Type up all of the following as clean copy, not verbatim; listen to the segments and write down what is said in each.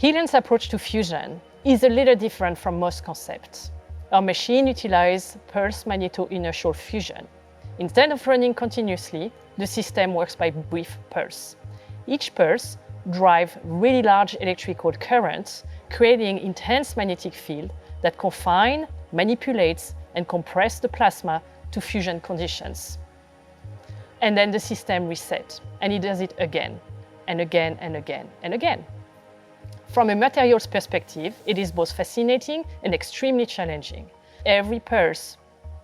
Helion's approach to fusion is a little different from most concepts. Our machine utilizes pulse-magneto-inertial fusion. Instead of running continuously, the system works by brief pulse. Each pulse drives really large electrical currents, creating intense magnetic field that confine, manipulates, and compress the plasma to fusion conditions. And then the system resets, and it does it again, and again, and again, and again. From a materials perspective, it is both fascinating and extremely challenging. Every pulse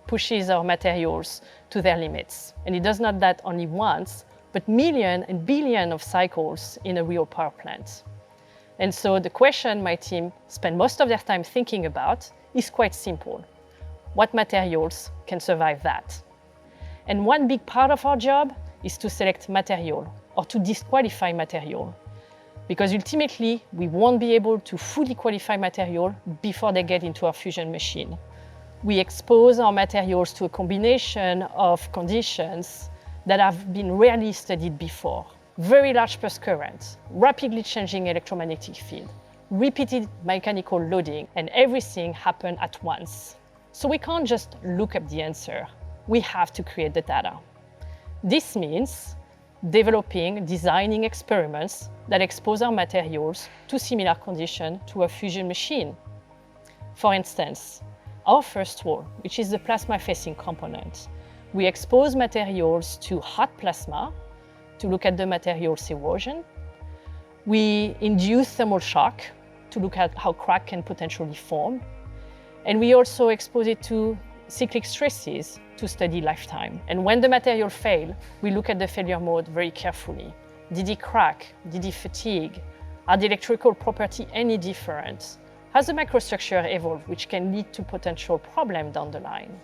pushes our materials to their limits, and it does not that only once, but millions and billions of cycles in a real power plant. And so the question my team spend most of their time thinking about is quite simple. What materials can survive that? And one big part of our job is to select material or to disqualify material, because ultimately we won't be able to fully qualify material before they get into our fusion machine. We expose our materials to a combination of conditions that have been rarely studied before. Very large pulse currents, rapidly changing electromagnetic field, repeated mechanical loading, and everything happen at once. So we can't just look up the answer. We have to create the data. This means designing experiments that expose our materials to similar conditions to a fusion machine. For instance, our first wall, which is the plasma-facing component, we expose materials to hot plasma to look at the material's erosion. We induce thermal shock to look at how crack can potentially form. And we also expose it to cyclic stresses to study lifetime. And when the material fails, we look at the failure mode very carefully. Did it crack? Did it fatigue? Are the electrical properties any different? Has the microstructure evolved, which can lead to potential problems down the line?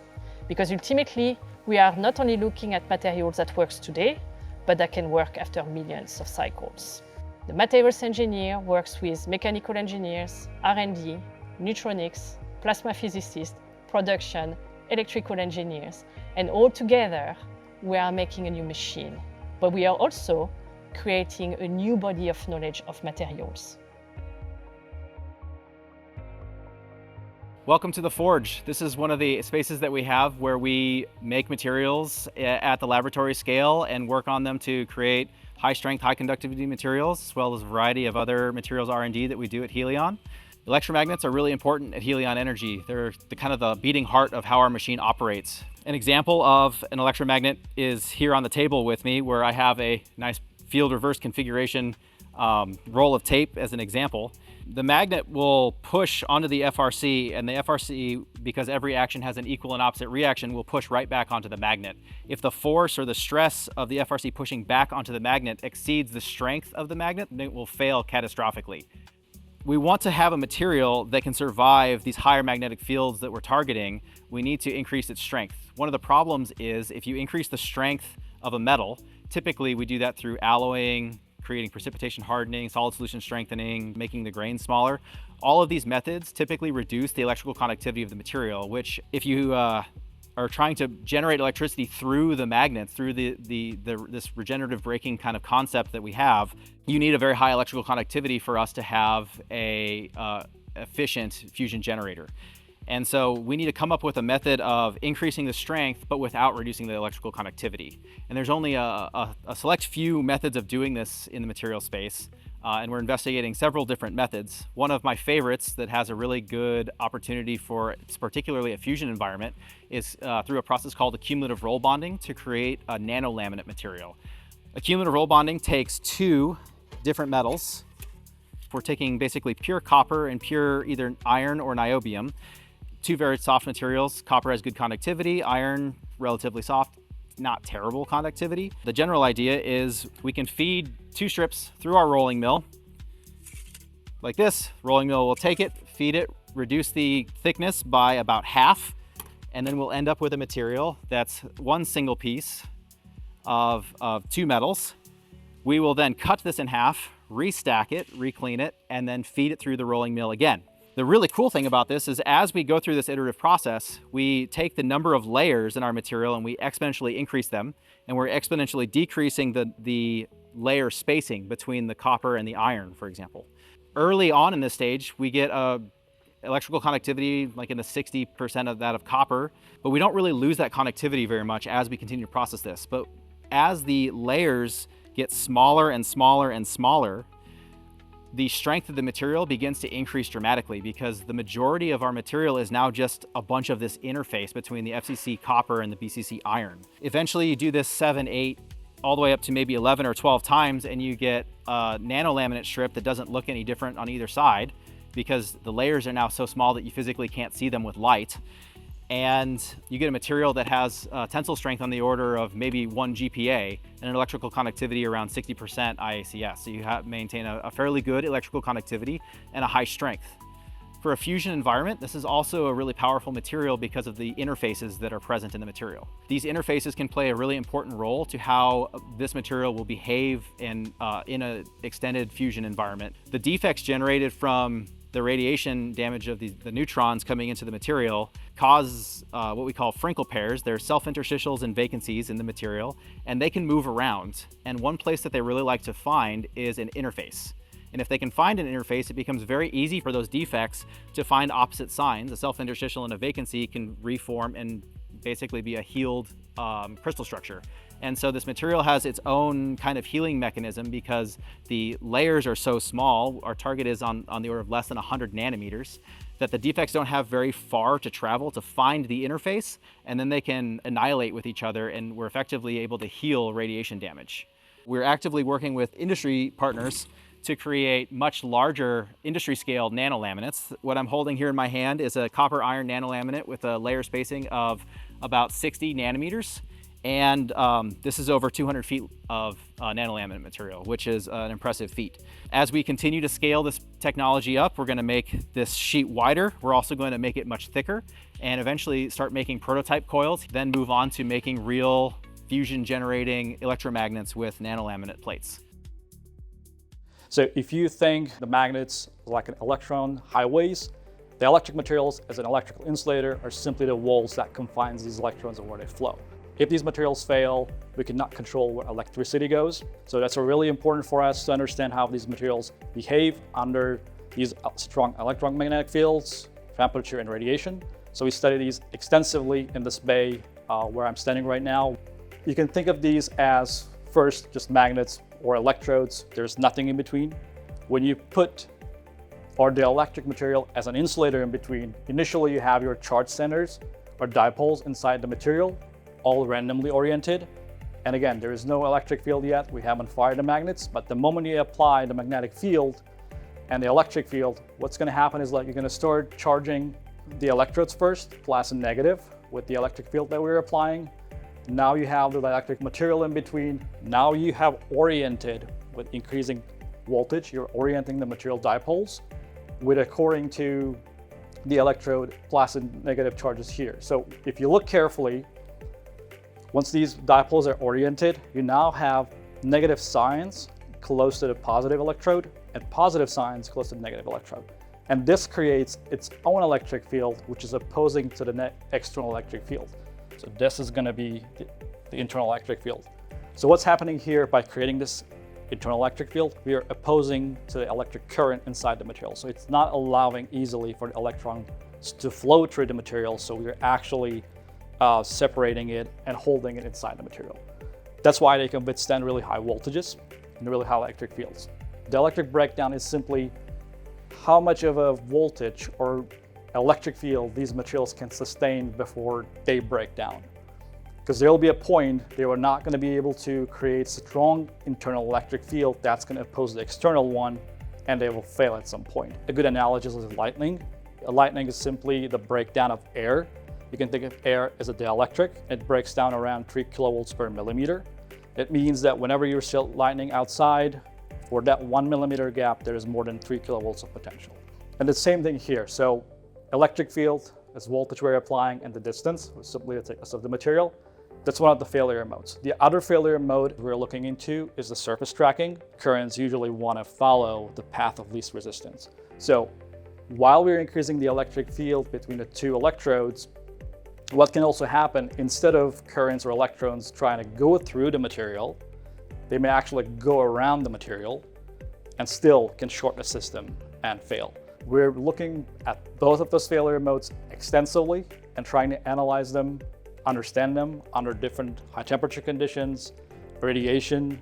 Because ultimately, we are not only looking at materials that works today, but that can work after millions of cycles. The materials engineer works with mechanical engineers, R&D, neutronics, plasma physicists, production, electrical engineers, and all together, we are making a new machine. But we are also creating a new body of knowledge of materials. Welcome to the Forge. This is one of the spaces that we have where we make materials at the laboratory scale and work on them to create high strength, high conductivity materials, as well as a variety of other materials R&D that we do at Helion. Electromagnets are really important at Helion Energy. They're the beating heart of how our machine operates. An example of an electromagnet is here on the table with me, where I have a nice field reverse configuration roll of tape as an example. The magnet will push onto the FRC, and the FRC, because every action has an equal and opposite reaction, will push right back onto the magnet. If the force or the stress of the FRC pushing back onto the magnet exceeds the strength of the magnet, then it will fail catastrophically. We want to have a material that can survive these higher magnetic fields that we're targeting. We need to increase its strength. One of the problems is if you increase the strength of a metal, typically we do that through alloying, creating precipitation hardening, solid solution strengthening, making the grain smaller. All of these methods typically reduce the electrical conductivity of the material, which if you are trying to generate electricity through the magnets, through this regenerative braking kind of concept that we have, you need a very high electrical conductivity for us to have a efficient fusion generator. And so we need to come up with a method of increasing the strength, but without reducing the electrical conductivity. And there's only a select few methods of doing this in the material space. And we're investigating several different methods. One of my favorites that has a really good opportunity for particularly a fusion environment is through a process called accumulative roll bonding to create a nanolaminate material. Accumulative roll bonding takes two different metals. We're taking basically pure copper and pure either iron or niobium. Two very soft materials. Copper has good conductivity, iron relatively soft, not terrible conductivity. The general idea is we can feed two strips through our rolling mill like this. Rolling mill will take it, feed it, reduce the thickness by about half, and then we'll end up with a material that's one single piece of two metals. We will then cut this in half, restack it, reclean it, and then feed it through the rolling mill again. The really cool thing about this is as we go through this iterative process, we take the number of layers in our material and we exponentially increase them, and we're exponentially decreasing the layer spacing between the copper and the iron, for example. Early on in this stage, we get electrical conductivity like in the 60% of that of copper, but we don't really lose that conductivity very much as we continue to process this. But as the layers get smaller and smaller and smaller, the strength of the material begins to increase dramatically, because the majority of our material is now just a bunch of this interface between the FCC copper and the BCC iron. Eventually you do this 7, 8, all the way up to maybe 11 or 12 times, and you get a nanolaminate strip that doesn't look any different on either side, because the layers are now so small that you physically can't see them with light. And you get a material that has tensile strength on the order of maybe 1 GPa and an electrical conductivity around 60% IACS. So you maintain a fairly good electrical conductivity and a high strength. For a fusion environment, this is also a really powerful material because of the interfaces that are present in the material. These interfaces can play a really important role to how this material will behave in an extended fusion environment. The defects generated from the radiation damage of the neutrons coming into the material cause what we call Frankel pairs. They're self-interstitials and vacancies in the material, and they can move around. And one place that they really like to find is an interface. And if they can find an interface, it becomes very easy for those defects to find opposite signs. A self-interstitial and a vacancy can reform and basically be a healed crystal structure. And so this material has its own kind of healing mechanism because the layers are so small. Our target is on the order of less than 100 nanometers, that the defects don't have very far to travel to find the interface, and then they can annihilate with each other, and we're effectively able to heal radiation damage. We're actively working with industry partners to create much larger industry scale nanolaminates. What I'm holding here in my hand is a copper iron nanolaminate with a layer spacing of about 60 nanometers. And this is over 200 feet of nanolaminate material, which is an impressive feat. As we continue to scale this technology up, we're going to make this sheet wider. We're also going to make it much thicker and eventually start making prototype coils, then move on to making real fusion generating electromagnets with nanolaminate plates. So if you think the magnets like an electron highways, the electric materials as an electrical insulator are simply the walls that confines these electrons and where they flow. If these materials fail, we cannot control where electricity goes. So that's really important for us to understand how these materials behave under these strong electromagnetic fields, temperature, and radiation. So we study these extensively in this bay where I'm standing right now. You can think of these as first just magnets or electrodes. There's nothing in between. When you put the electric material as an insulator in between, initially you have your charge centers or dipoles inside the material, all randomly oriented. And again, there is no electric field yet. We haven't fired the magnets, but the moment you apply the magnetic field and the electric field, what's going to happen is like you're going to start charging the electrodes first, plus and negative, with the electric field that we're applying. Now you have the electric material in between. Now you have oriented with increasing voltage. You're orienting the material dipoles with according to the electrode plus and negative charges here. So if you look carefully, once these dipoles are oriented, you now have negative signs close to the positive electrode and positive signs close to the negative electrode. And this creates its own electric field, which is opposing to the external electric field. So this is going to be the internal electric field. So what's happening here by creating this internal electric field? We are opposing to the electric current inside the material. So it's not allowing easily for the electrons to flow through the material. So we're actually separating it and holding it inside the material. That's why they can withstand really high voltages and really high electric fields. The electric breakdown is simply how much of a voltage or electric field these materials can sustain before they break down. Because there will be a point they are not going to be able to create strong internal electric field that's going to oppose the external one, and they will fail at some point. A good analogy is lightning. A lightning is simply the breakdown of air. You can think of air as a dielectric. It breaks down around 3 kilovolts per millimeter. It means that whenever you shoot lightning outside, for that 1 millimeter gap, there is more than 3 kilovolts of potential. And the same thing here. So electric field is voltage we're applying and the distance, simply the thickness of the material. That's one of the failure modes. The other failure mode we're looking into is the surface tracking. Currents usually want to follow the path of least resistance. So while we're increasing the electric field between the two electrodes, what can also happen, instead of currents or electrons trying to go through the material, they may actually go around the material and still can short the system and fail. We're looking at both of those failure modes extensively and trying to analyze them, understand them under different high temperature conditions, radiation,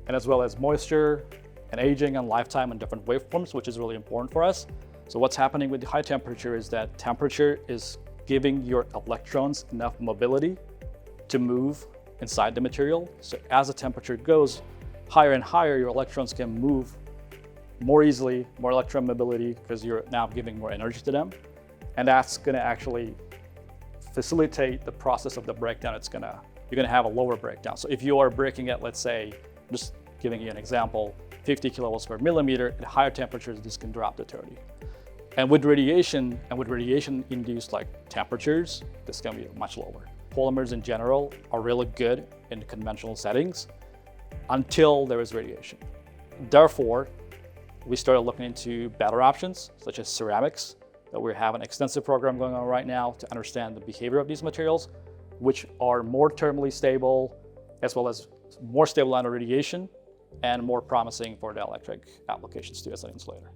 and as well as moisture and aging and lifetime and different waveforms, which is really important for us. So what's happening with the high temperature is that temperature is giving your electrons enough mobility to move inside the material. So as the temperature goes higher and higher, your electrons can move more easily, more electron mobility, because you're now giving more energy to them. And that's gonna actually facilitate the process of the breakdown. You're gonna have a lower breakdown. So if you are breaking at, let's say, just giving you an example, 50 kilovolts per millimeter, at higher temperatures, this can drop to 30. And with radiation induced like temperatures, this can be much lower. Polymers in general are really good in conventional settings until there is radiation. Therefore, we started looking into better options, such as ceramics, that we have an extensive program going on right now to understand the behavior of these materials, which are more thermally stable, as well as more stable under radiation, and more promising for dielectric applications too as an insulator.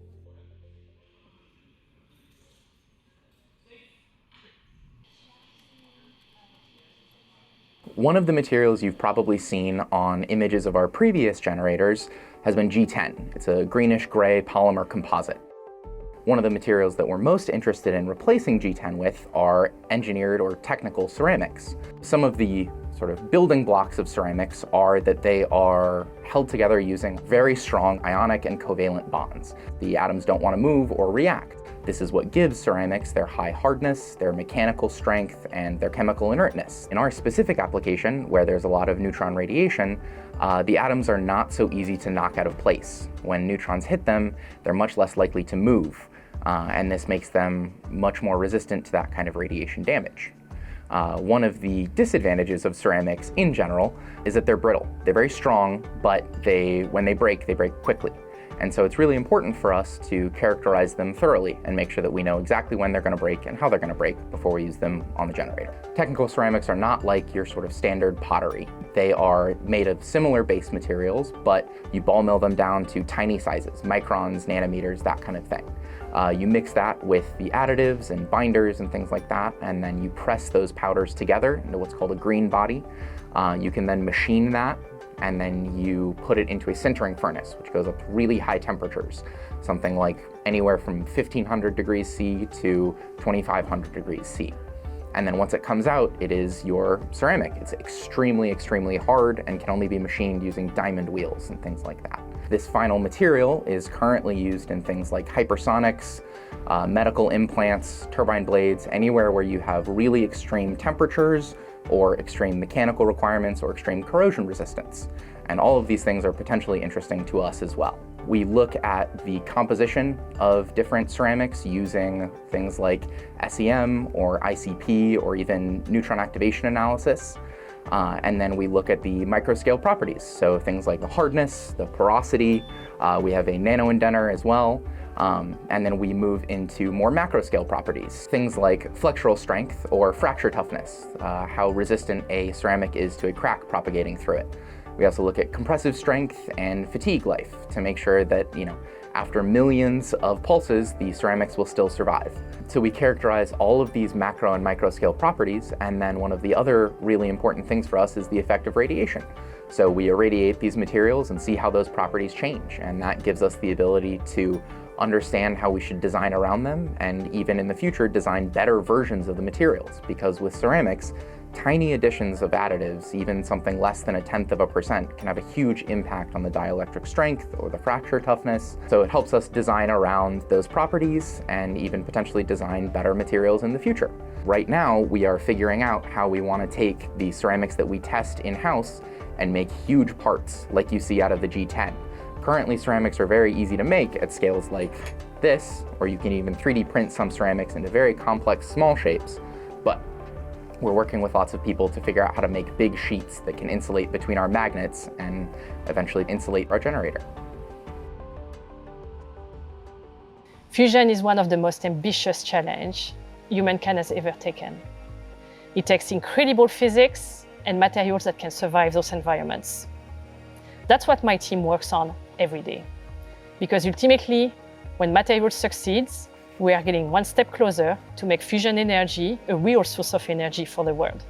One of the materials you've probably seen on images of our previous generators has been G10. It's a greenish-gray polymer composite. One of the materials that we're most interested in replacing G10 with are engineered or technical ceramics. Some of the sort of building blocks of ceramics are that they are held together using very strong ionic and covalent bonds. The atoms don't want to move or react. This is what gives ceramics their high hardness, their mechanical strength, and their chemical inertness. In our specific application, where there's a lot of neutron radiation, the atoms are not so easy to knock out of place. When neutrons hit them, they're much less likely to move, and this makes them much more resistant to that kind of radiation damage. One of the disadvantages of ceramics in general is that they're brittle. They're very strong, but when they break quickly. And so it's really important for us to characterize them thoroughly and make sure that we know exactly when they're going to break and how they're going to break before we use them on the generator. Technical ceramics are not like your sort of standard pottery. They are made of similar base materials, but you ball mill them down to tiny sizes, microns, nanometers, that kind of thing. You mix that with the additives and binders and things like that, and then you press those powders together into what's called a green body. You can then machine that, and then you put it into a sintering furnace, which goes up to really high temperatures, something like anywhere from 1500 degrees C to 2500 degrees C. And then once it comes out, it is your ceramic. It's extremely, extremely hard and can only be machined using diamond wheels and things like that. This final material is currently used in things like hypersonics, medical implants, turbine blades, anywhere where you have really extreme temperatures or extreme mechanical requirements or extreme corrosion resistance. And all of these things are potentially interesting to us as well. We look at the composition of different ceramics using things like SEM or ICP or even neutron activation analysis. And then we look at the microscale properties. So things like the hardness, the porosity, we have a nano indenter as well. And then we move into more macro scale properties, things like flexural strength or fracture toughness, how resistant a ceramic is to a crack propagating through it. We also look at compressive strength and fatigue life to make sure that, after millions of pulses, the ceramics will still survive. So we characterize all of these macro and micro scale properties, and then one of the other really important things for us is the effect of radiation. So we irradiate these materials and see how those properties change, and that gives us the ability to understand how we should design around them, and even in the future design better versions of the materials, because with ceramics, tiny additions of additives, even something less than 0.1%, can have a huge impact on the dielectric strength or the fracture toughness. So it helps us design around those properties and even potentially design better materials in the future. Right now, we are figuring out how we want to take the ceramics that we test in-house and make huge parts like you see out of the G10. Currently, ceramics are very easy to make at scales like this, or you can even 3D print some ceramics into very complex small shapes, but we're working with lots of people to figure out how to make big sheets that can insulate between our magnets and eventually insulate our generator. Fusion is one of the most ambitious challenges humankind has ever taken. It takes incredible physics and materials that can survive those environments. That's what my team works on every day. Because ultimately, When material succeeds, we are getting one step closer to make fusion energy a real source of energy for the world.